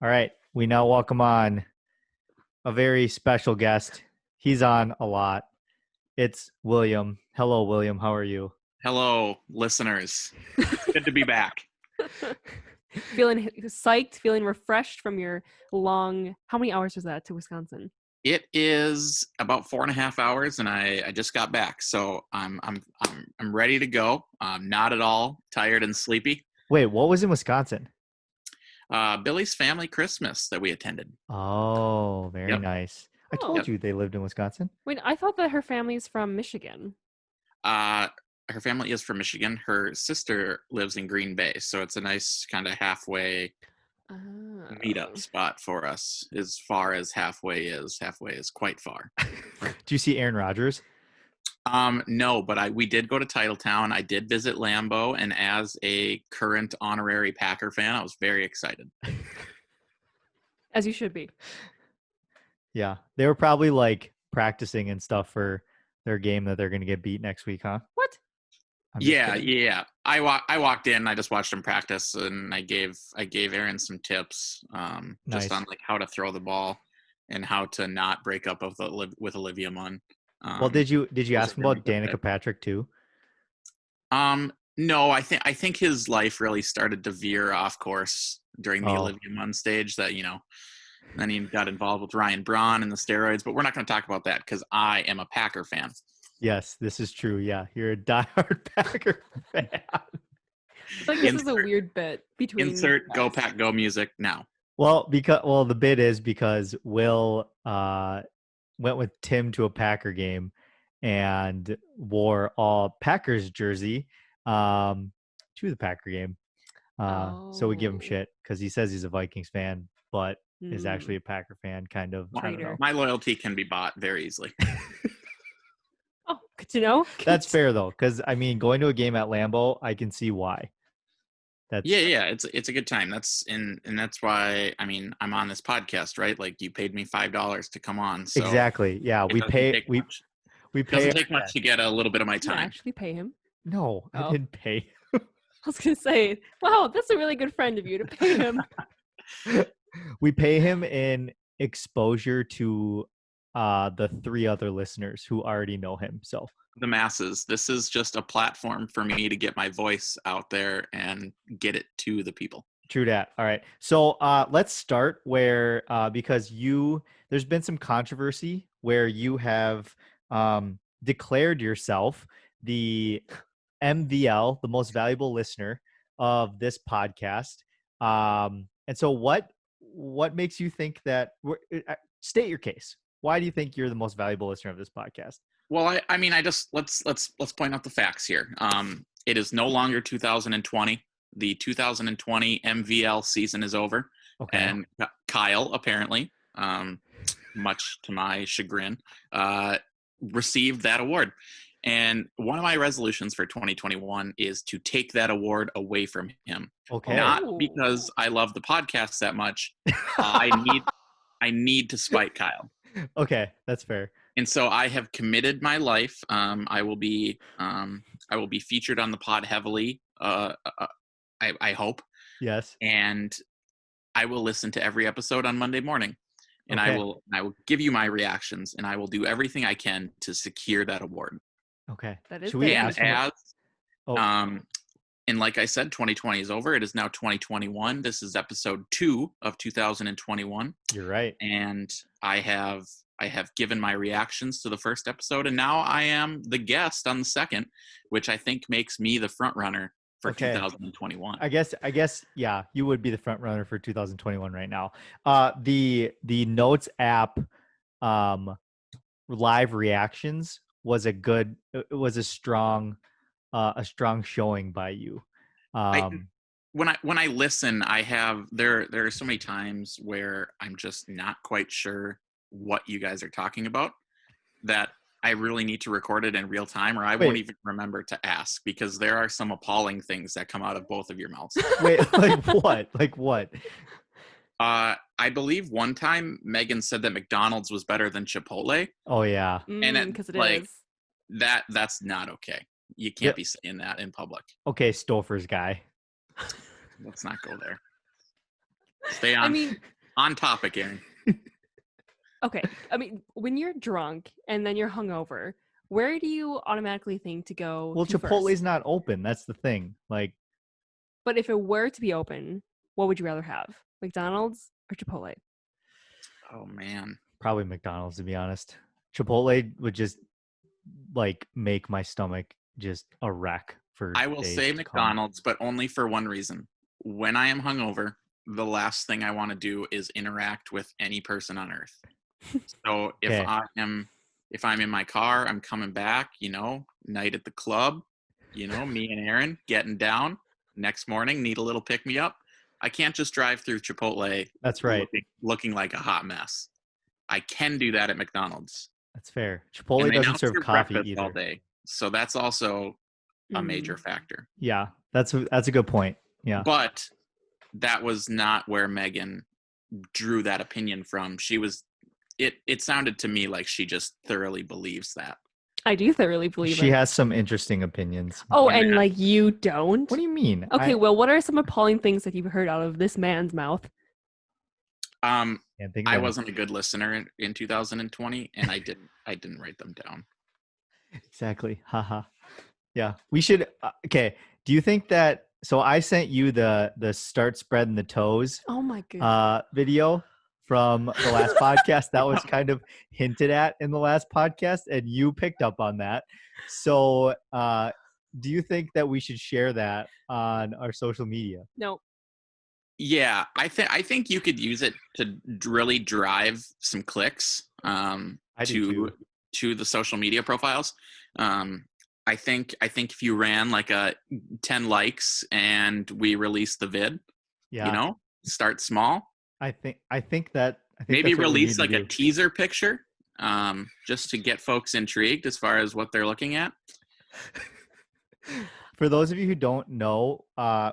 All right. We now welcome on a very special guest. He's on a lot. It's William. Hello, William. How are you? Hello, listeners. Good to be back. Feeling psyched, feeling refreshed from your long. How many hours was that to Wisconsin? It is about 4.5 hours, and I just got back, so I'm ready to go. I'm not at all tired and sleepy. Wait, what was in Wisconsin? Billy's family Christmas that we attended. Oh, very Yep. nice. I Oh. told you they lived in Wisconsin. Wait, I thought that her family's from Michigan. Her family is from Michigan. Her sister lives in Green Bay, so it's a nice kind of halfway meetup spot for us. As far as halfway is quite far. Do you see Aaron Rodgers? No, but we did go to Titletown. I did visit Lambeau, and as a current honorary Packer fan, I was very excited. As you should be. Yeah, they were probably like practicing and stuff for their game that they're going to get beat next week, huh? What? Yeah. I walked in. I just watched them practice, and I gave Aaron some tips, just on like how to throw the ball and how to not break up with Olivia Munn. Well, did you ask him about Danica Patrick too? No, I think his life really started to veer off course during the Olivia Munn stage. That then he got involved with Ryan Braun and the steroids. But we're not going to talk about that because I am a Packer fan. Yes, this is true. Yeah, you're a diehard Packer fan. Like this is a weird bit between. Insert Go Pack Go music now. Well, the bit is because Will went with Tim to a Packer game and wore all Packers jersey to the Packer game. So we give him shit because he says he's a Vikings fan, but is actually a Packer fan, kind of. I don't know. My loyalty can be bought very easily. Oh, good to know. That's fair though, because I mean, going to a game at Lambeau, I can see why. Yeah. It's a good time. That's why I'm on this podcast, right? Like you paid me $5 to come on. So exactly. Yeah, we pay. It doesn't take much to get a little bit of my time. You actually pay him? No, I didn't pay. I was gonna say, wow, that's a really good friend of you to pay him. We pay him in exposure to the 3 other listeners who already know him. So the masses. This is just a platform for me to get my voice out there and get it to the people. True that. All right. So let's start where because there's been some controversy where you have declared yourself the MVL, the most valuable listener of this podcast. And so what makes you think that? State your case. Why do you think you're the most valuable listener of this podcast? Well, let's point out the facts here. It is no longer 2020. The 2020 MVL season is over. Okay. And Kyle, apparently, much to my chagrin, received that award. And one of my resolutions for 2021 is to take that award away from him. Okay. Not because I love the podcast that much. I need to spite Kyle. Okay, that's fair. And so I have committed my life. I will be featured on the pod heavily. I hope. Yes. And I will listen to every episode on Monday morning, and okay. I will give you my reactions, and I will do everything I can to secure that award. Okay. That is. Should we ask him? And like I said, 2020 is over. It is now 2021. This is episode 2 of 2021. You're right. And I have given my reactions to the first episode, and now I am the guest on the second, which I think makes me the front runner for 2021. I guess, yeah, you would be the front runner for 2021 right now. The Notes app live reactions was a strong showing by you. When I listen, there are so many times where I'm just not quite sure what you guys are talking about that I really need to record it in real time, or I won't even remember to ask, because there are some appalling things that come out of both of your mouths. Wait, like what? Like what? I believe one time Megan said that McDonald's was better than Chipotle. Oh yeah. And because it like is. that's not okay. You can't be saying that in public. Okay, Stouffer's guy. Let's not go there. Stay I on mean, on topic, Aaron. okay. I mean, when you're drunk and then you're hungover, where do you automatically think to go Well, to Chipotle's first? not open. That's the thing. Like, But if it were to be open, what would you rather have? McDonald's or Chipotle? Oh man. probably McDonald's, to be honest. Chipotle would just like make my stomach just a wreck for I will days say to come. McDonald's, but only for one reason. When I am hungover, the last thing I want to do is interact with any person on earth. So Okay. if I'm in my car, I'm coming back, night at the club, me and Aaron getting down. Next morning, need a little pick me up. I can't just drive through Chipotle That's right. looking like a hot mess. I can do that at McDonald's. That's fair. And Chipotle they now doesn't serve serve coffee breakfast all either. day. So that's also a major Mm. factor. Yeah, that's a good point. Yeah. But that was not where Megan drew that opinion from. It sounded to me like she just thoroughly believes that. I do thoroughly believe She it. has some interesting opinions. Oh, Yeah. and like you don't? What do you mean? Okay, well, what are some appalling things that you've heard out of this man's mouth? Um, Can't think of I any. wasn't a good listener in 2020, and I didn't write them down. Exactly. Haha. Yeah. We should. Okay. Do you think that? So I sent you the start spreading the toes Oh my goodness. video from the last podcast that was kind of hinted at in the last podcast, and you picked up on that. So do you think that we should share that on our social media? No. Yeah, I think you could use it to really drive some clicks I do too. to the social media profiles. I think if you ran like a 10 likes and we released the vid, Yeah. Start small. I think that Maybe that's what we need release to like a do. teaser picture, just to get folks intrigued as far as what they're looking at. For those of you who don't know,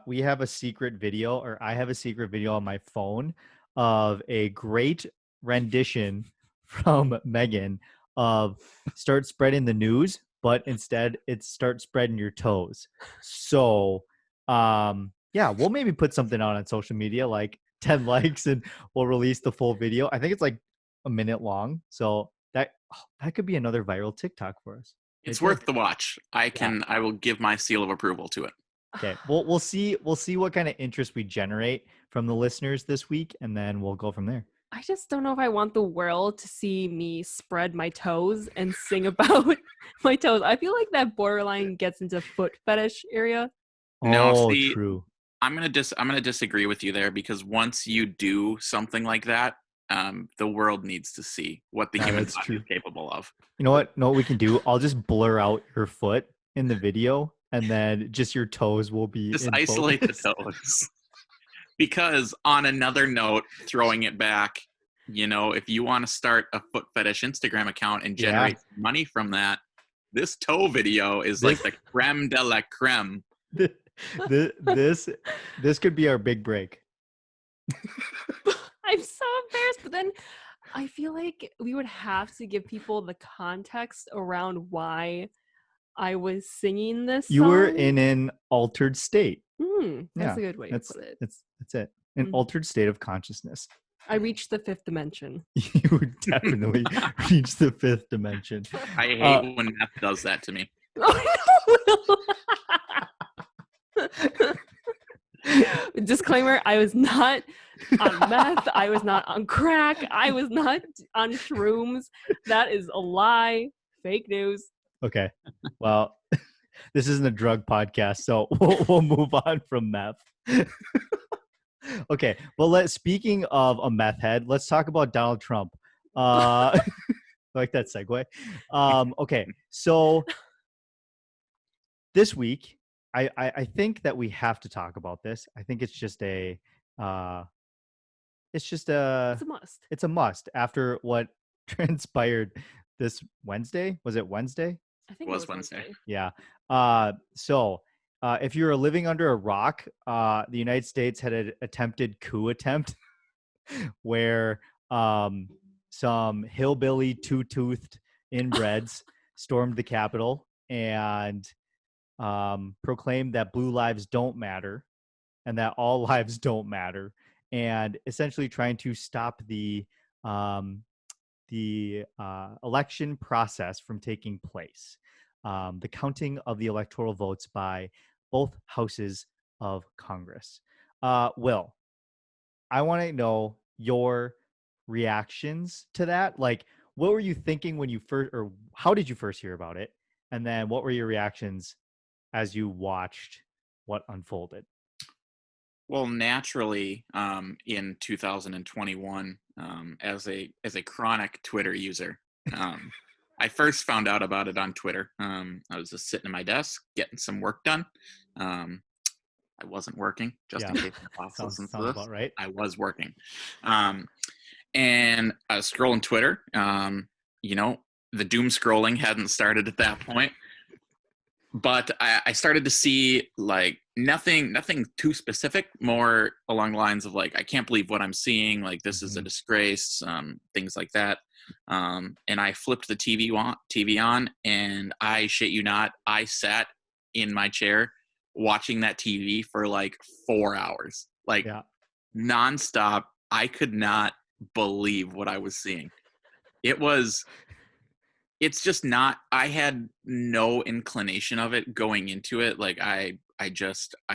we have a secret video, or I have a secret video on my phone of a great rendition from Megan of start spreading the news, but instead it's start spreading your toes. So, yeah, we'll maybe put something out on social media, like 10 likes, and we'll release the full video. I think it's like a minute long. So that could be another viral TikTok for us. It's Right there. worth the watch. I will give my seal of approval to it. Okay, we'll see what kind of interest we generate from the listeners this week, and then we'll go from there. I just don't know if I want the world to see me spread my toes and sing about my toes. I feel like that borderline gets into foot fetish area. No, Oh, see, true. I'm gonna disagree with you there, because once you do something like that, the world needs to see what the Yeah, human that's body true. is capable of. You know what we can do? I'll just blur out your foot in the video, and then just your toes will be Just in isolate focus. the toes. Because on another note, throwing it back, if you want to start a foot fetish Instagram account and generate money from that, this toe video is like the creme de la creme. This could be our big break. I'm so embarrassed, but then I feel like we would have to give people the context around why I was singing this song. You were in an altered state. That's a good way to put it. That's it. An altered state of consciousness. I reached the fifth dimension. You definitely reached the fifth dimension. I hate when meth does that to me. Disclaimer, I was not on meth. I was not on crack. I was not on shrooms. That is a lie. Fake news. Okay. Well, this isn't a drug podcast, so we'll move on from meth. Okay. Well, speaking of a meth head, let's talk about Donald Trump. I like that segue. Okay. So this week, I think that we have to talk about this. I think it's just a It's a must. It's a must after what transpired this Wednesday. Was it Wednesday? I think it was Wednesday. Yeah. So if you were living under a rock, the United States had an attempted coup attempt where some hillbilly two-toothed inbreds stormed the Capitol and proclaimed that blue lives don't matter and that all lives don't matter. and essentially trying to stop the election process from taking place, the counting of the electoral votes by both houses of Congress. Will, I want to know your reactions to that. Like, what were you thinking when you first, or how did you first hear about it? And then what were your reactions as you watched what unfolded? Well, naturally, in 2021, as a chronic Twitter user, I first found out about it on Twitter. I was just sitting at my desk getting some work done. I wasn't working, just in case my boss listens to this. About right. I was working, and I was scrolling Twitter. The doom scrolling hadn't started at that point. But I started to see like nothing too specific, more along the lines of like, I can't believe what I'm seeing. Like, this is a disgrace, things like that. And I flipped the TV on, and I shit you not, I sat in my chair watching that TV for like 4 hours, like nonstop. I could not believe what I was seeing. It's just not, I had no inclination of it going into it. Like I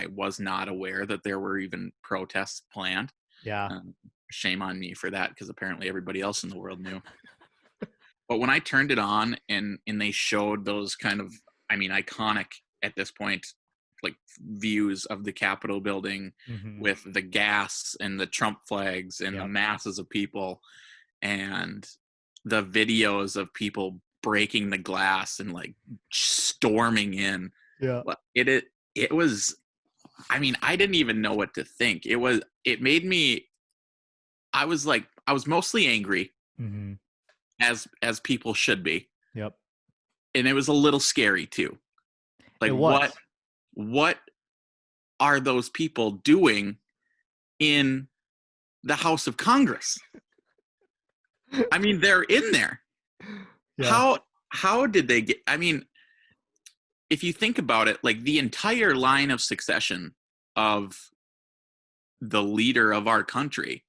was not aware that there were even protests planned. Yeah. Shame on me for that, because apparently everybody else in the world knew. But when I turned it on and they showed those kind of, iconic at this point, like views of the Capitol building with the gas and the Trump flags and the masses of people, and the videos of people breaking the glass and like storming in. Yeah. It was, I didn't even know what to think. It made me, I was mostly angry, as people should be. Yep. And it was a little scary too. Like, what are those people doing in the House of Congress? They're in there. Yeah. How did they get, if you think about it, like the entire line of succession of the leader of our country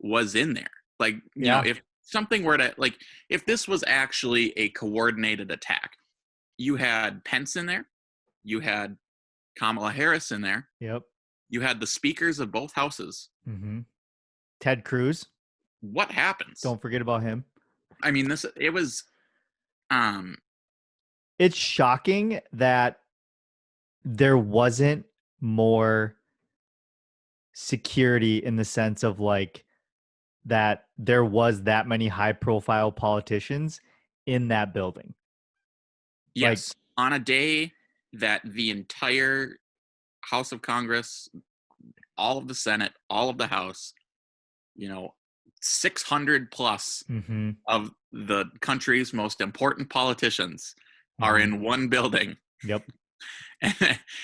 was in there. Like, you know, if something were to, like, if this was actually a coordinated attack, you had Pence in there, you had Kamala Harris in there. Yep. You had the speakers of both houses. Ted Cruz. What happens? Don't forget about him. It's shocking that there wasn't more security, in the sense of like that there was that many high profile politicians in that building. Yes. Like, on a day that the entire House of Congress, all of the Senate, all of the House, 600 plus of the country's most important politicians are in one building. Yep.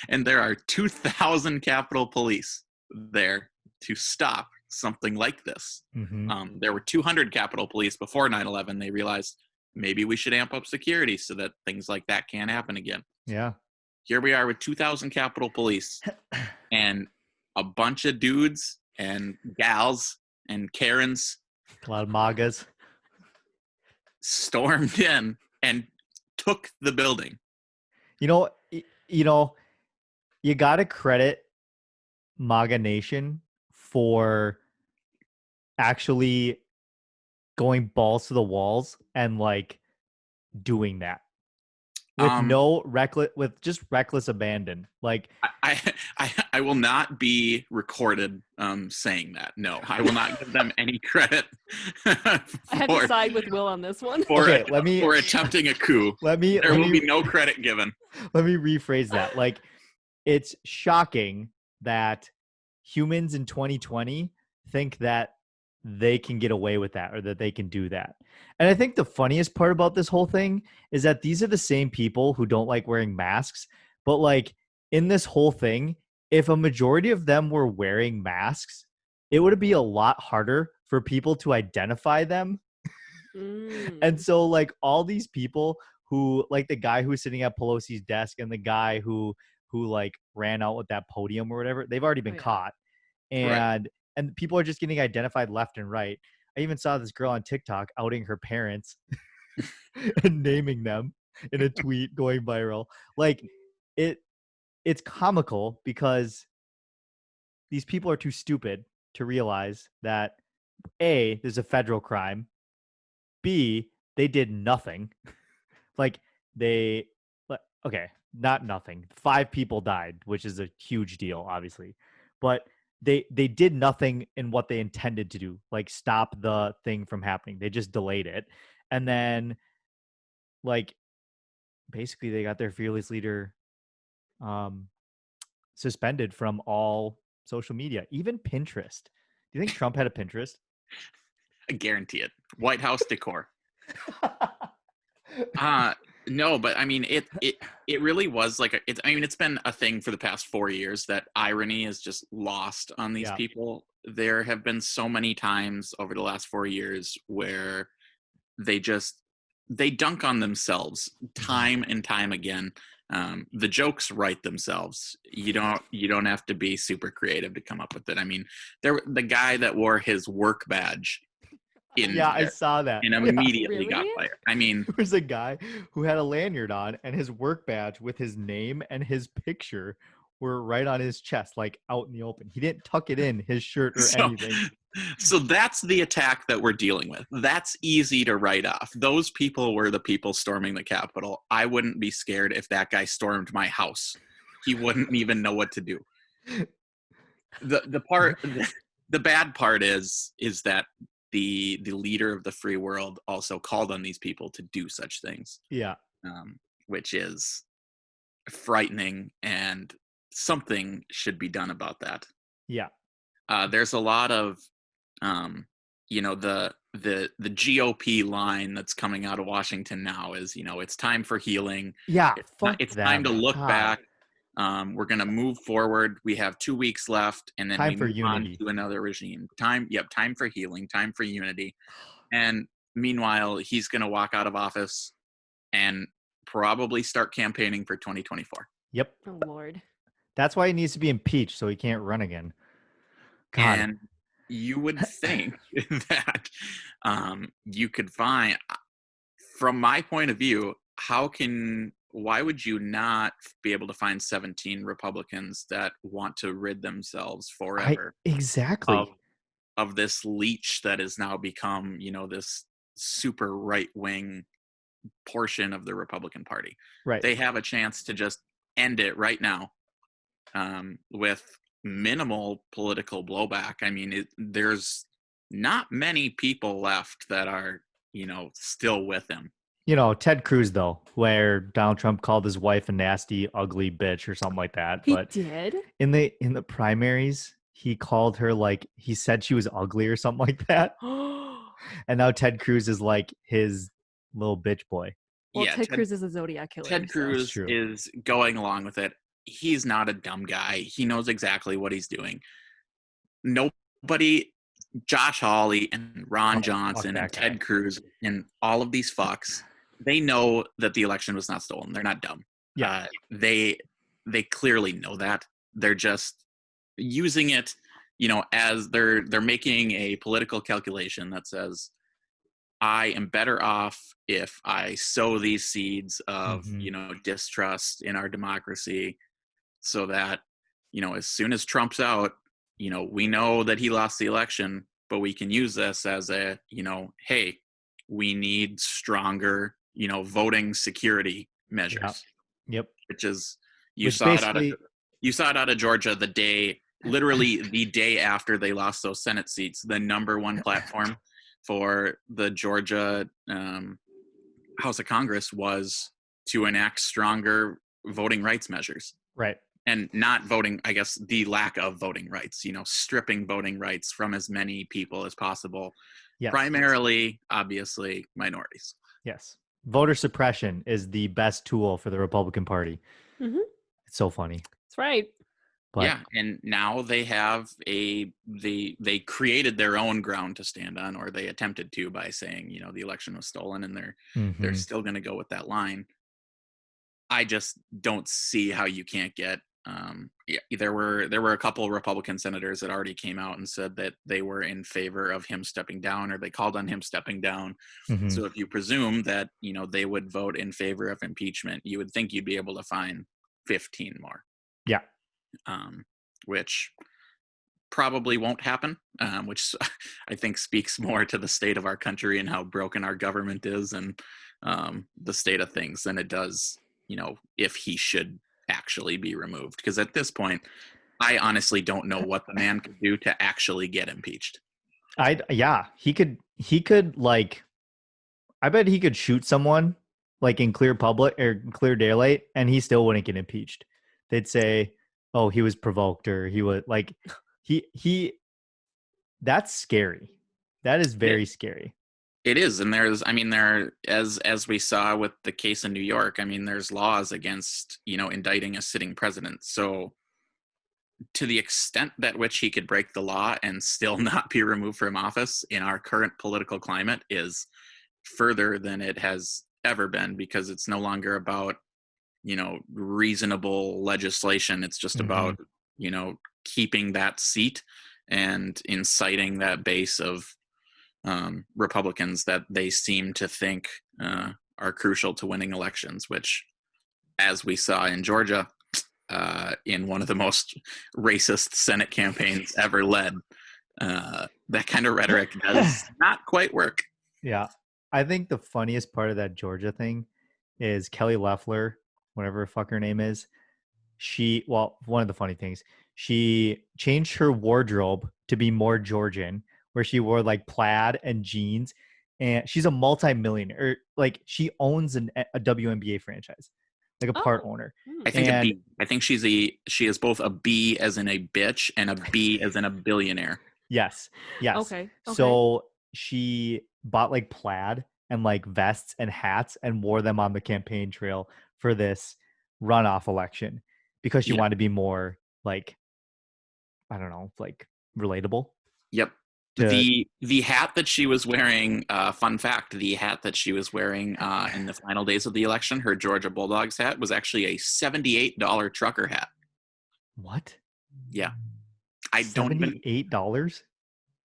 And there are 2,000 Capitol Police there to stop something like this. There were 200 Capitol Police before 9/11. They realized maybe we should amp up security so that things like that can't happen again. Yeah. Here we are with 2,000 Capitol Police and a bunch of dudes and gals and Karens, a lot of MAGAs, stormed in and took the building. You got to credit MAGA Nation for actually going balls to the walls and like doing that with just reckless abandon. Like, I will not be recorded saying that. No, I will not give them any credit. I had to side with Will on this one. For attempting a coup. There will be no credit given. Let me rephrase that. Like, it's shocking that humans in 2020 think that they can get away with that, or that they can do that. And I think the funniest part about this whole thing is that these are the same people who don't like wearing masks. But like, in this whole thing, if a majority of them were wearing masks, it would be a lot harder for people to identify them. And so like all these people who, like the guy who's sitting at Pelosi's desk and the guy who like ran out with that podium or whatever, they've already been caught. And and people are just getting identified left and right. I even saw this girl on TikTok outing her parents and naming them in a tweet going viral. Like it's comical because these people are too stupid to realize that A, there's a federal crime, B, they did nothing. Like they okay, not nothing. 5 people died, which is a huge deal, obviously. But they did nothing in what they intended to do, like stop the thing from happening. They just delayed it. And then like basically they got their fearless leader um suspended from all social media, even Pinterest. Do you think Trump had a Pinterest? I guarantee it. White House decor. No, but I mean it really was like it's been a thing for the past 4 years that irony is just lost on these Yeah. people. There have been so many times over the last 4 years where they dunk on themselves time and time again. The jokes write themselves. You don't have to be super creative to come up with it. I mean, the guy that wore his work badge in Yeah, I there saw that. and Yeah. immediately got Really? fired. I mean, There was a guy who had a lanyard on and his work badge with his name and his picture were right on his chest, like out in the open. He didn't tuck it in his shirt or anything. So that's the attack that we're dealing with. That's easy to write off. Those people were the people storming the Capitol. I wouldn't be scared if that guy stormed my house. He wouldn't even know what to do. The bad part is that the leader of the free world also called on these people to do such things. Yeah. Which is frightening, and something should be done about that. Yeah. There's a lot of the GOP line that's coming out of Washington now is, it's time for healing. Yeah. It's time to look back. We're going to move forward. We have 2 weeks left, and then Time we for move unity. on to another regime. Time for healing, time for unity. And meanwhile, he's going to walk out of office and probably start campaigning for 2024. Yep. Oh Lord. That's why he needs to be impeached so he can't run again. God. And you would think that you could find, from my point of view, why would you not be able to find 17 Republicans that want to rid themselves forever exactly of this leech that has now become, this super right-wing portion of the Republican Party? Right. They have a chance to just end it right now with minimal political blowback. I mean, there's not many people left that are, still with him. Ted Cruz, though, where Donald Trump called his wife a nasty, ugly bitch or something like that. He But did? in the primaries, he called her, like, he said she was ugly or something like that. And now Ted Cruz is like his little bitch boy. Well, yeah, Ted Cruz is a Zodiac killer. Ted Cruz is going along with it. He's not a dumb guy. He knows exactly what he's doing. Nobody, Josh Hawley and Ron Johnson and Ted Cruz and all of these fucks, they know that the election was not stolen. They're not dumb. Yeah. They clearly know that. They're just using it, as they're making a political calculation that says, I am better off if I sow these seeds of, distrust in our democracy so that, as soon as Trump's out, we know that he lost the election, but we can use this as a, hey, we need stronger, voting security measures. Yep. Which is, you saw it out of Georgia literally the day after they lost those Senate seats. The number one platform for the Georgia House of Congress was to enact stronger voting rights measures. Right. And not voting, I guess, the lack of voting rights, stripping voting rights from as many people as possible. Yes. Primarily, obviously, minorities. Yes. Voter suppression is the best tool for the Republican Party. Mm-hmm. It's so funny. That's right. But, yeah, and now they have they created their own ground to stand on, or they attempted to by saying, the election was stolen, and they're still going to go with that line. I just don't see how you can't get there were a couple of Republican senators that already came out and said that they were in favor of him stepping down, or they called on him stepping down. Mm-hmm. So if you presume that, they would vote in favor of impeachment, you would think you'd be able to find 15 more. Yeah. Which probably won't happen, which I think speaks more to the state of our country and how broken our government is, and the state of things, than it does, if he should actually be removed. Because at this point, I honestly don't know what the man could do to actually get impeached. He could like, I bet he could shoot someone like in clear public or clear daylight, and he still wouldn't get impeached. They'd say, oh, he was provoked, or he was like, he that's scary. That is very scary. It is. And as we saw with the case in New York, there's laws against, indicting a sitting president. So to the extent that which he could break the law and still not be removed from office in our current political climate is further than it has ever been, because it's no longer about, reasonable legislation. It's just about, keeping that seat and inciting that base of Republicans that they seem to think are crucial to winning elections, which, as we saw in Georgia, in one of the most racist Senate campaigns ever led, that kind of rhetoric does not quite work. Yeah. I think the funniest part of that Georgia thing is Kelly Loeffler, whatever the fuck her name is. One of the funny things, she changed her wardrobe to be more Georgian, where she wore like plaid and jeans, and she's a multi-millionaire. Like, she owns a WNBA franchise, like a part owner. I think a B. I think she is both a B as in a bitch and a B as in a billionaire. Yes. Okay. So she bought like plaid and like vests and hats and wore them on the campaign trail for this runoff election, because she wanted to be more like, I don't know, like relatable. Yep. The hat that she was wearing, fun fact, the hat that she was wearing in the final days of the election, her Georgia Bulldogs hat, was actually a $78 trucker hat. What? Yeah. $78?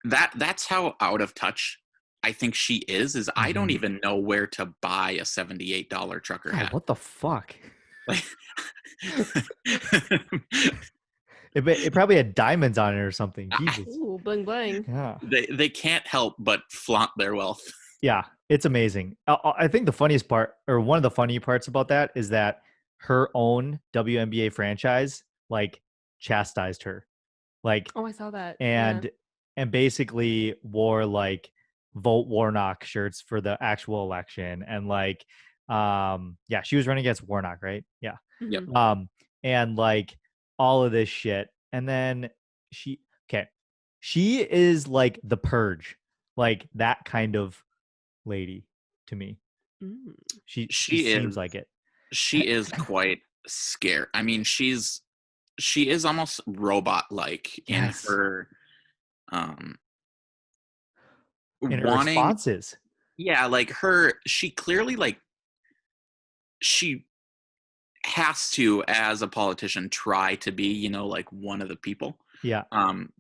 That's how out of touch I think she is. Mm-hmm. I don't even know where to buy a $78 trucker hat. What the fuck? It probably had diamonds on it or something. Jesus. Ooh, bling bling. Yeah. They can't help but flaunt their wealth. Yeah, it's amazing. I think the funniest part, or one of the funny parts about that, is that her own WNBA franchise like chastised her. Like, oh, I saw that. And basically wore like vote Warnock shirts for the actual election, and like she was running against Warnock, right? Yeah. Yep. And like all of this shit, and then she is like the Purge, like that kind of lady to me. She seems like it. She is quite scary. She is almost robot like in her responses. Yeah, like she clearly, like, she has to, as a politician, try to be, like one of the people. Yeah.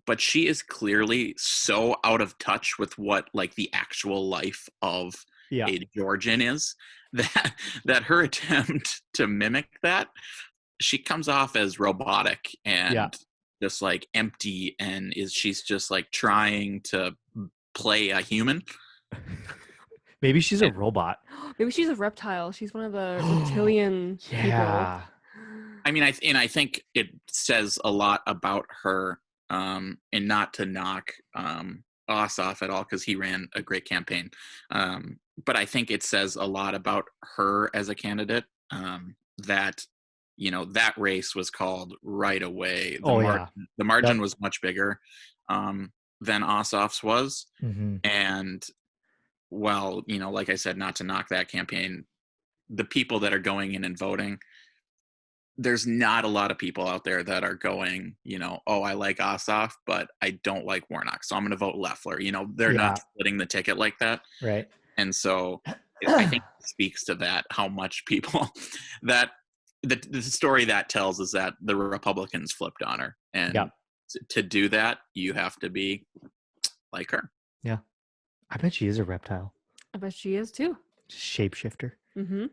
But she is clearly so out of touch with what like the actual life of a Georgian is, that her attempt to mimic that, she comes off as robotic and just like empty, and she's just like trying to play a human. Maybe she's a robot. Maybe she's a reptile. She's one of the reptilian people. I think it says a lot about her, and not to knock Ossoff at all, because he ran a great campaign. But I think it says a lot about her as a candidate, that, that race was called right away. The margin was much bigger than Ossoff's was. Mm-hmm. And, well, like I said, not to knock that campaign, the people that are going in and voting, there's not a lot of people out there that are going, oh, I like Ossoff, but I don't like Warnock, so I'm going to vote Loeffler. They're not splitting the ticket like that. Right. And so I think it speaks to that, how much people that the story that tells is that the Republicans flipped on her, and Yeah. to do that, you have to be like her. Yeah. I bet she is a reptile. I bet she is too. Shapeshifter. Mm-hmm.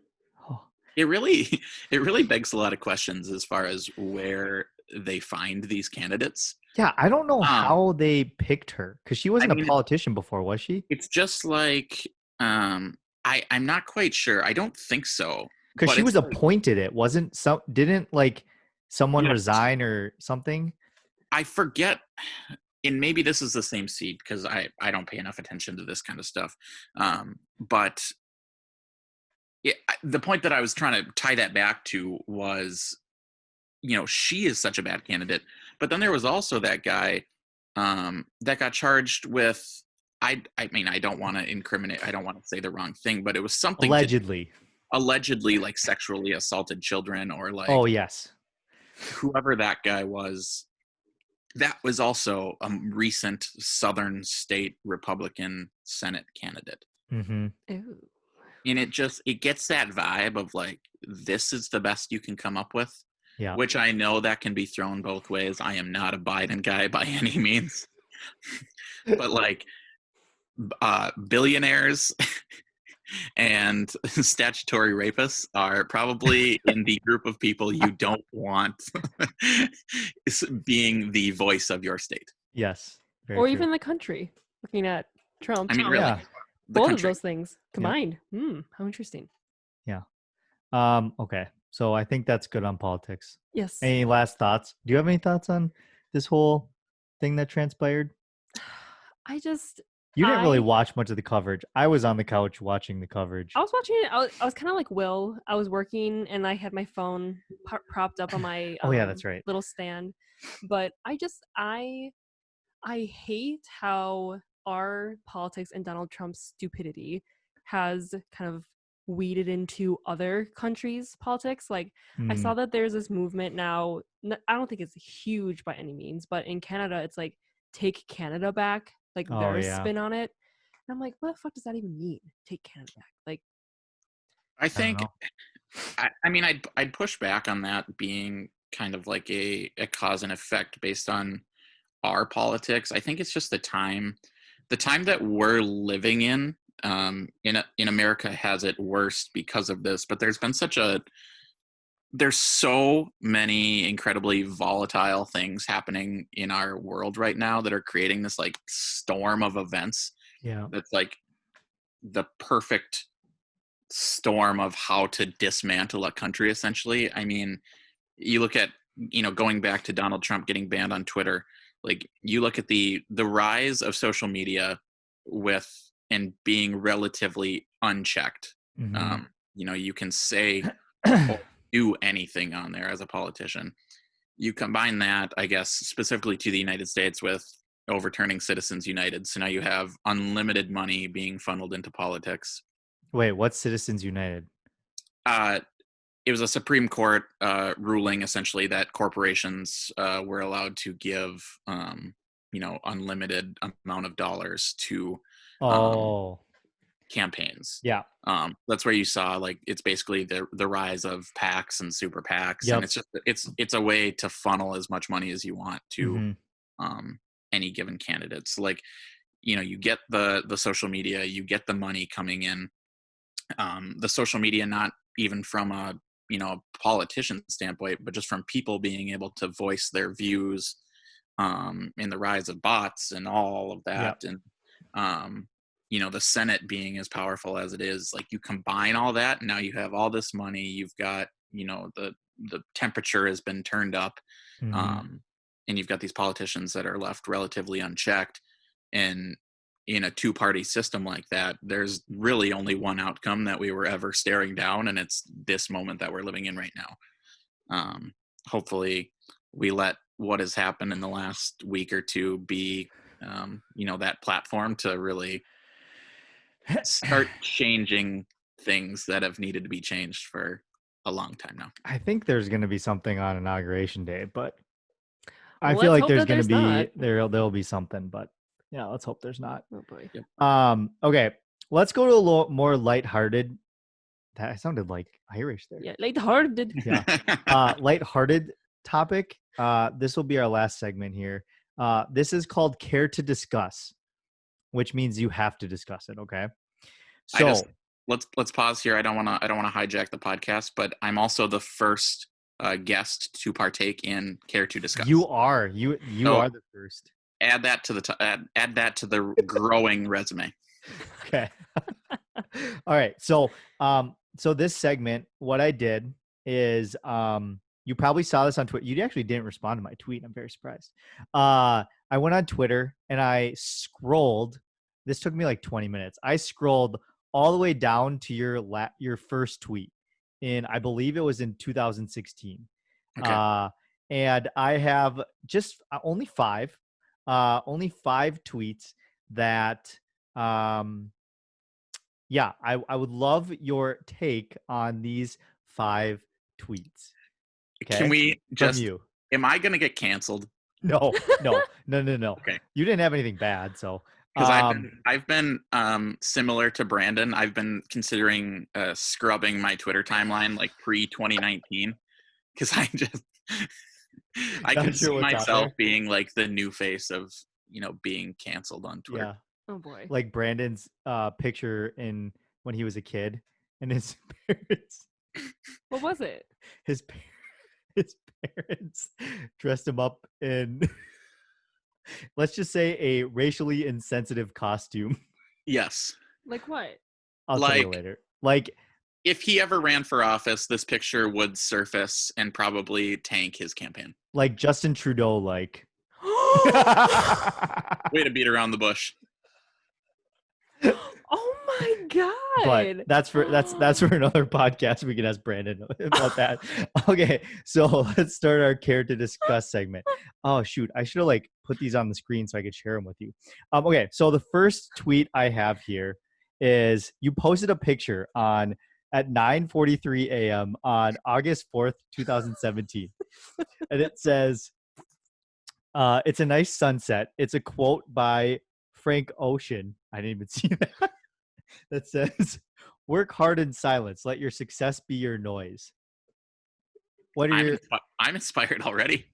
Oh. It really begs a lot of questions as far as where they find these candidates. Yeah, I don't know how they picked her because she wasn't a politician before, was she? It's just like I'm not quite sure. I don't think so. Because she was appointed. It wasn't didn't like someone resign or something. I forget, and maybe this is the same seed because I don't pay enough attention to this kind of stuff. But the point that I was trying to tie that back to was, she is such a bad candidate. But then there was also that guy that got charged with, I mean, I don't want to incriminate, I don't want to say the wrong thing, but it was something allegedly like sexually assaulted children or like, oh yes, whoever that guy was. That was also a recent Southern state Republican Senate candidate. Mm-hmm. Ooh. And it gets that vibe of like, this is the best you can come up with. Yeah. Which I know that can be thrown both ways. I am not a Biden guy by any means. But like billionaires and statutory rapists are probably in the group of people you don't want being the voice of your state. Yes. Or true. Even the country. Looking at Trump. I mean, really, both of those things combined. Yeah. How interesting. Yeah. Okay. So I think that's good on politics. Yes. Any last thoughts? Do you have any thoughts on this whole thing that transpired? You didn't really watch much of the coverage. I was on the couch watching the coverage. I was watching it. I was kind of like Will. I was working and I had my phone propped up on my oh yeah, that's right. little stand. But I hate how our politics and Donald Trump's stupidity has kind of weeded into other countries' politics. Like I saw that there's this movement now. I don't think it's huge by any means, but in Canada, it's like take Canada back. Like their spin on it. And I'm like, what the fuck does that even mean? Take Canada back. Like, I think, I mean, I'd push back on that being kind of like a cause and effect based on our politics. I think it's just the time that we're living in America has it worse because of this, but there's so many incredibly volatile things happening in our world right now that are creating this like storm of events. Yeah. That's like the perfect storm of how to dismantle a country, essentially. I mean, you look at, going back to Donald Trump getting banned on Twitter, like you look at the rise of social media and being relatively unchecked. Mm-hmm. You can say do anything on there as a politician. You combine that, I guess, specifically to the United States with overturning Citizens United. So now you have unlimited money being funneled into politics. Wait, what's Citizens United? It was a Supreme Court ruling, essentially, that corporations were allowed to give, unlimited amount of dollars to campaigns. Yeah. That's where you saw like it's basically the rise of PACs and super PACs. Yep. And it's just it's a way to funnel as much money as you want to any given candidate. So like, you get the social media, you get the money coming in. The social media, not even from a politician standpoint, but just from people being able to voice their views in the rise of bots and all of that. Yep. And the Senate being as powerful as it is, like you combine all that, and now you have all this money, you've got, the temperature has been turned up, and you've got these politicians that are left relatively unchecked. And in a two-party system like that, there's really only one outcome that we were ever staring down, and it's this moment that we're living in right now. Hopefully we let what has happened in the last week or two be, that platform to really start changing things that have needed to be changed for a long time now. I think there's going to be something on Inauguration Day, but I feel like there's going to be there'll be something, but yeah, let's hope there's not. Oh boy. Yep. Okay, let's go to a little more lighthearted That sounded like Irish there. Yeah, lighthearted. Yeah. Lighthearted topic. This will be our last segment here. This is called Care to Discuss, which means you have to discuss it. Okay. So let's pause here. I don't want to hijack the podcast, but I'm also the first guest to partake in Care to Discuss. You are the first. Add that to the growing resume. Okay. All right. So this segment, what I did is, you probably saw this on Twitter. You actually didn't respond to my tweet. I'm very surprised. I went on Twitter and I scrolled. This took me like 20 minutes. I scrolled all the way down to your first tweet I believe it was in 2016. Okay. And I have just only five tweets that, I would love your take on these 5 tweets. Okay? Can we just, from you? Am I going to get canceled? No. Okay. You didn't have anything bad, so. Because I've been similar to Brandon. I've been considering scrubbing my Twitter timeline like pre-2019 because I could see myself being like the new face of being canceled on Twitter. Yeah. Oh boy. Like Brandon's picture when he was a kid and his parents. What was it? His parents dressed him up in, let's just say, a racially insensitive costume. Yes. Like what? I'll tell you later. Like, if he ever ran for office, this picture would surface and probably tank his campaign. Like Justin Trudeau, like. Way to beat around the bush. Oh my god! But that's for another podcast. We can ask Brandon about that. Okay, so let's start our Care to Discuss segment. Oh shoot, I should have put these on the screen so I could share them with you. Okay, so the first tweet I have here is you posted a picture at 9:43 a.m. on August 4th, 2017, and it says, "It's a nice sunset." It's a quote by Frank Ocean. I didn't even see that. That says, "Work hard in silence. Let your success be your noise." What are I'm inspired already.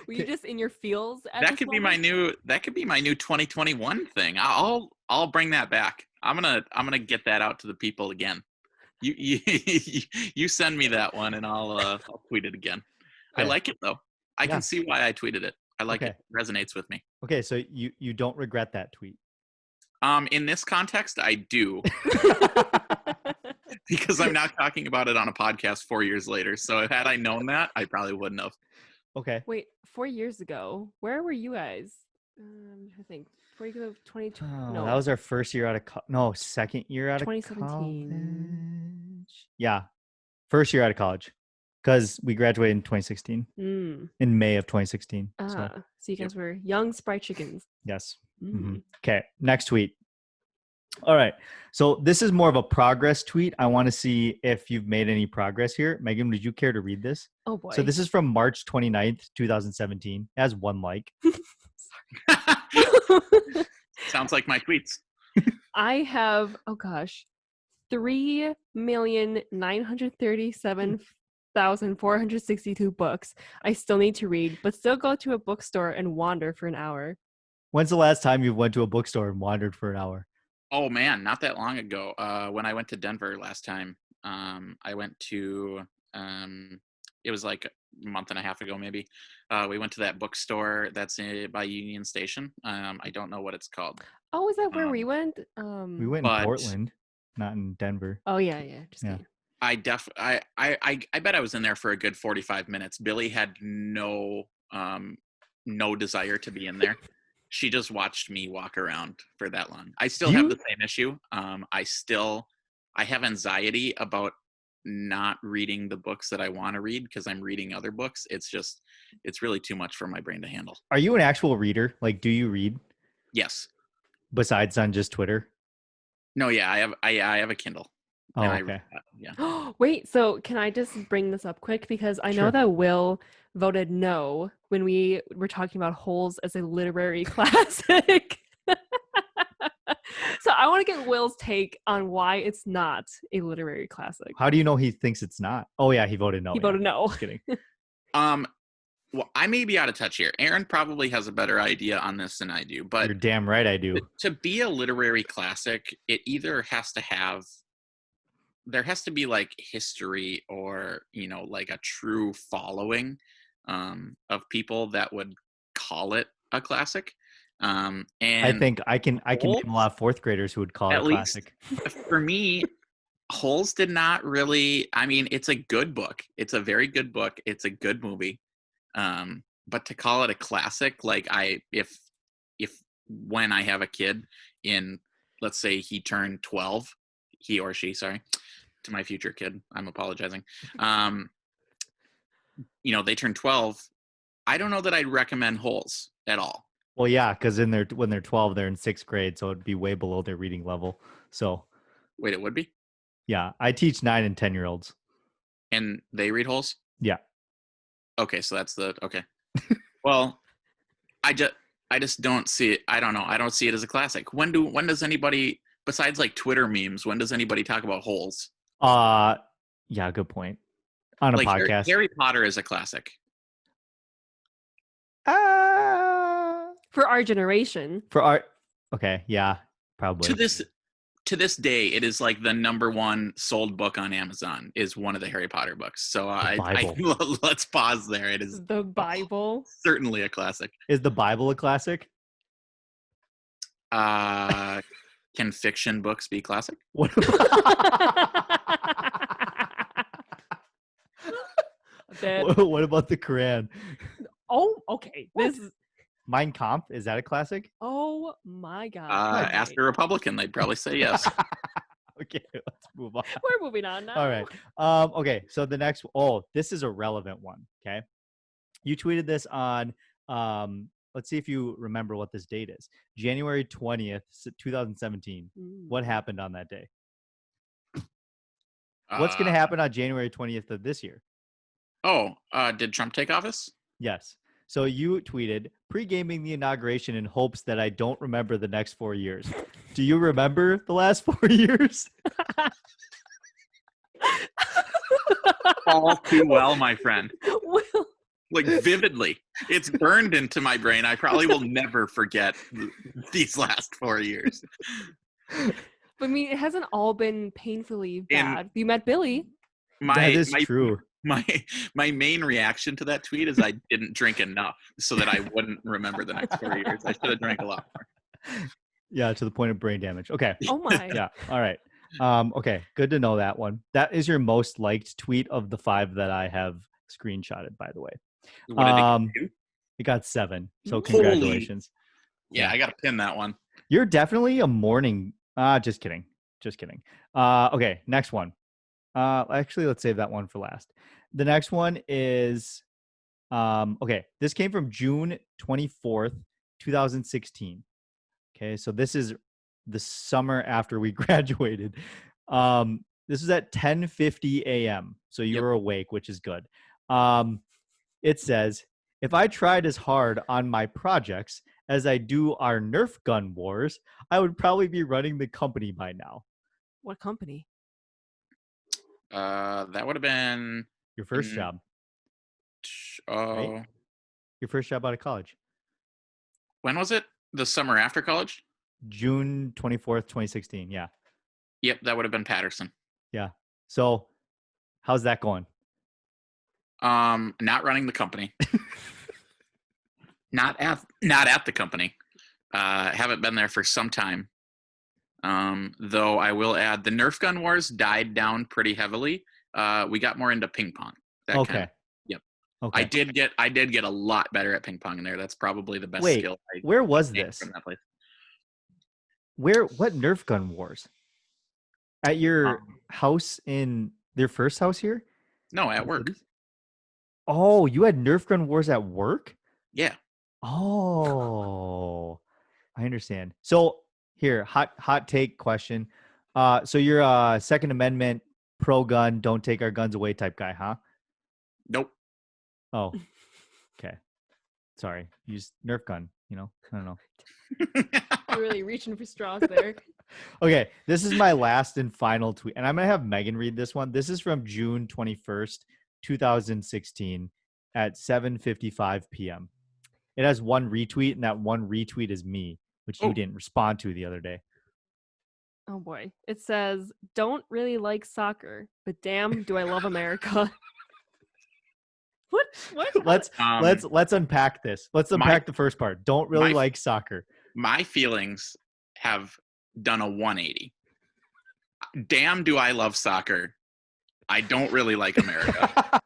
Were you just in your feels? That could be my new 2021 thing. I'll bring that back. I'm gonna get that out to the people again. You send me that one and I'll tweet it again. Okay. I like it though. I can see why I tweeted it. I like it. It resonates with me. Okay, so you don't regret that tweet? In this context, I do. Because I'm now talking about it on a podcast 4 years later. So had I known that, I probably wouldn't have. Okay. Wait, 4 years ago, where were you guys? I think 4 years ago, 2020. No, that was our first year out of second year out of 2017. college. Yeah, first year out of college, because we graduated in 2016. In May of 2016. So you guys were young spry chickens. Yes. Mm-hmm. Okay, next tweet. All right, so this is more of a progress tweet. I want to see if you've made any progress here. Megan, would you care to read this? Oh boy. So this is from March 29th, 2017. It has 1 like. Sounds like my tweets. I have 3,937,462 books I still need to read, but still go to a bookstore and wander for an hour. When's the last time you went to a bookstore and wandered for an hour? Oh man, not that long ago. When I went to Denver last time, I went to it was like a month and a half ago maybe. We went to that bookstore that's by Union Station. I don't know what it's called. Oh, is that where we went? We went in Portland, not in Denver. Oh yeah. Just yeah. I bet I was in there for a good 45 minutes. Billy had no desire to be in there. She just watched me walk around for that long. I still have the same issue. I have anxiety about not reading the books that I want to read because I'm reading other books. It's really too much for my brain to handle. Are you an actual reader? Like, do you read? Yes. Besides on just Twitter? No, yeah, I have a Kindle. Oh, okay. Yeah. Wait, so can I just bring this up quick? Because I know that Will voted no when we were talking about Holes as a literary classic. So I want to get Will's take on why it's not a literary classic. How do you know he thinks it's not? Oh yeah, he voted no. He voted no. Just kidding. Well, I may be out of touch here. Aaron probably has a better idea on this than I do, but You're damn right I do. to be a literary classic, it either has to have, there has to be like history or, like a true following of people that would call it a classic. And I think I can Holes, name a lot of fourth graders who would call it at a least classic. for me, Holes did not really, I mean, it's a good book. It's a very good book. It's a good movie. But to call it a classic, like if when I have a kid in, let's say he turned 12, he or she, sorry, to my future kid, I'm apologizing. They turn 12. I don't know that I'd recommend Holes at all. Well, yeah, because when they're 12, they're in 6th grade, so it'd be way below their reading level. So, Wait, it would be? yeah, I teach 9 and 10-year-olds. And they read Holes? Yeah. Okay, so that's okay. Well, I just don't see it. I don't know. I don't see it as a classic. When does anybody, besides like Twitter memes, when does anybody talk about Holes? Yeah, good point. On a Like podcast. Harry Potter is a classic. For our generation. Okay, yeah, probably. To this day, it is like the number one sold book on Amazon is one of the Harry Potter books. So let's pause there. It is the Bible. Certainly a classic. Is the Bible a classic? Can fiction books be classic? What what about the Quran? Oh, okay. This is Mein Kampf, is that a classic? Oh my God. Ask a Republican, they'd probably say yes. Okay, let's move on. We're moving on now. All right. Okay, so the next, this is a relevant one, okay? You tweeted this on, let's see if you remember what this date is. January 20th, 2017. What happened on that day? What's going to happen on January 20th of this year? Did Trump take office? Yes. So you tweeted, pre-gaming the inauguration in hopes that I don't remember the next 4 years. Do you remember the last 4 years? All too well, my friend. Well, like vividly. It's burned into my brain. I probably will never forget these last 4 years. I mean, it hasn't all been painfully bad. You met Billy. That is true. My main reaction to that tweet is I didn't drink enough so that I wouldn't remember the next 4 years. I should have drank a lot more. Yeah, to the point of brain damage. Okay. Oh my. Yeah. All right. Okay. Good to know that one. That is your most liked tweet of the 5 that I have screenshotted, by the way. What did it do? It got 7. So congratulations. Yeah, I got to pin that one. You're definitely a morning. Just kidding. Okay. Next one. Actually, let's save that one for last. The next one is, okay, this came from June 24th, 2016. Okay, so this is the summer after we graduated. This is at 10:50 a.m. So you were awake, which is good. It says, if I tried as hard on my projects as I do our Nerf gun wars, I would probably be running the company by now. What company? That would have been your first job. Right? Your first job out of college. When was it? The summer after college? June 24th, 2016. Yeah. Yep, that would have been Patterson. Yeah. So, how's that going? Not running the company. not at the company. Haven't been there for some time. Though I will add, the Nerf gun wars died down pretty heavily. We got more into ping pong. Okay. Yep. Okay. I did get a lot better at ping pong in there. That's probably the best skill. Where was this? From that place. What Nerf gun wars? At your house in their first house here? No, at work. Oh, you had Nerf gun wars at work? Yeah. Oh, I understand. So here, hot take question. So you're a Second Amendment, pro gun, don't take our guns away type guy, huh? Nope. Oh, okay. Sorry. Use Nerf gun, I don't know. You're really reaching for straws there. Okay, this is my last and final tweet, and I'm gonna have Megan read this one. This is from June 21st, 2016, at 7:55 p.m. It has one retweet, and that one retweet is me, which you didn't respond to the other day. Oh boy. It says, "Don't really like soccer, but damn, do I love America." What? Let's unpack this. Let's unpack the first part. Don't really like soccer. My feelings have done a 180. Damn, do I love soccer. I don't really like America.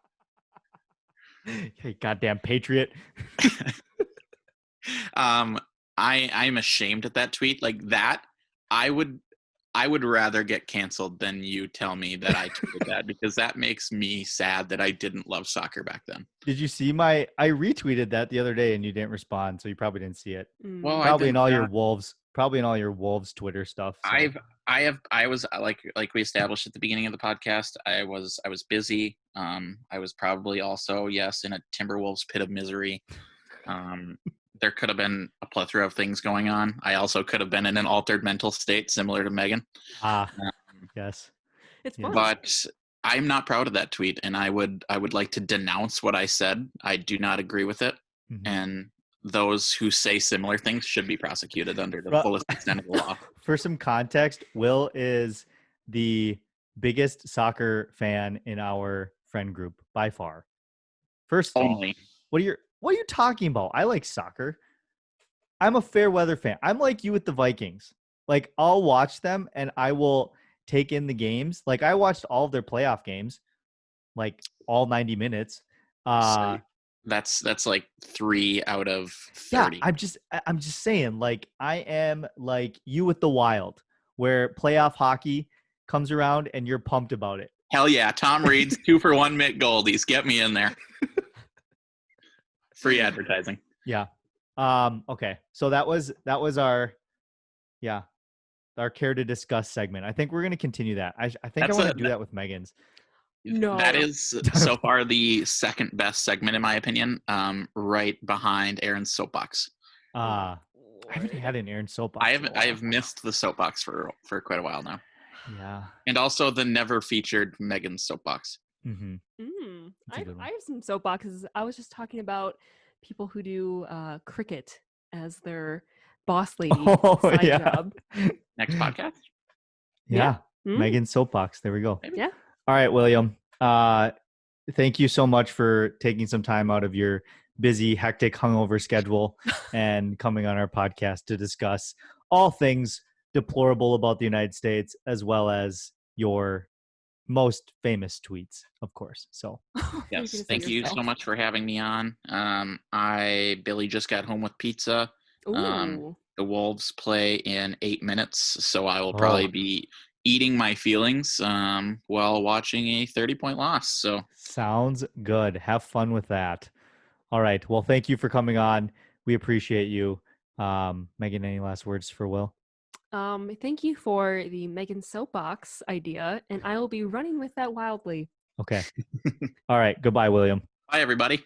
Hey, goddamn patriot. I'm ashamed at that tweet. Like that, I would rather get canceled than you tell me that I tweeted that, because that makes me sad that I didn't love soccer back then. Did you see I retweeted that the other day and you didn't respond, so you probably didn't see it. Well, probably in all your Wolves Twitter stuff. So. I was like we established at the beginning of the podcast, I was busy. I was probably also, yes, in a Timberwolves pit of misery. There could have been a plethora of things going on. I also could have been in an altered mental state similar to Megan. Yes. It's fun. But I'm not proud of that tweet, and I would like to denounce what I said. I do not agree with it. Mm-hmm. And those who say similar things should be prosecuted under the fullest extent of the law. For some context, Will is the biggest soccer fan in our friend group by far. First of all, what are you talking about? I like soccer. I'm a fair weather fan. I'm like you with the Vikings. Like, I'll watch them and I will take in the games. Like, I watched all of their playoff games, like all 90 minutes. So that's like 3 out of 30. Yeah, I'm just saying, like, I am like you with the Wild, where playoff hockey comes around and you're pumped about it. Hell yeah. Tom Reed's 2-for-1 Mick Goldies. Get me in there. Free advertising. Yeah. Okay. So that was our care to discuss segment. I think we're going to continue that. I think I want to do that with Megan's. No. That is so far the second best segment in my opinion, right behind Aaron's soapbox. I haven't had an Aaron soapbox. I have missed the soapbox for quite a while now. Yeah. And also the never featured Megan's soapbox. Mm-hmm. I have some soapboxes. I was just talking about people who do cricket as their boss lady side job. Next podcast? Yeah. Megan's soapbox. There we go. Maybe. Yeah. All right, William. Thank you so much for taking some time out of your busy, hectic, hungover schedule and coming on our podcast to discuss all things deplorable about the United States, as well as your most famous tweets, of course. So yes, thank you so much for having me on. Billy just got home with pizza. The Wolves play in 8 minutes, so I will probably be eating my feelings while watching a 30-point loss. So sounds good. Have fun with that. All right. Well, thank you for coming on. We appreciate you. Megan, any last words for Will? Thank you for the Megan soapbox idea, and I will be running with that wildly. Okay. All right. Goodbye, William. Bye, everybody.